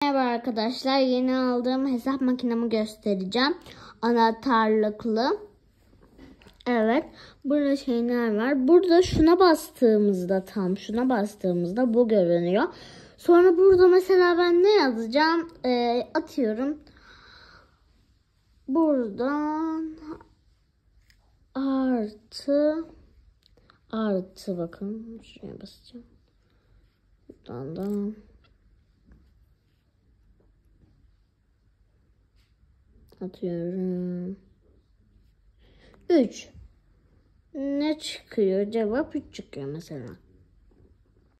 Merhaba arkadaşlar, yeni aldığım hesap makinemi göstereceğim. Anahtarlıklı. Evet, burada şeyler var. Burada şuna bastığımızda bu görünüyor. Sonra burada mesela ben ne yazacağım? Atıyorum. Buradan artı bakın. Şuraya basacağım. Buradan da atıyorum. 3. Ne çıkıyor? Cevap 3 çıkıyor mesela.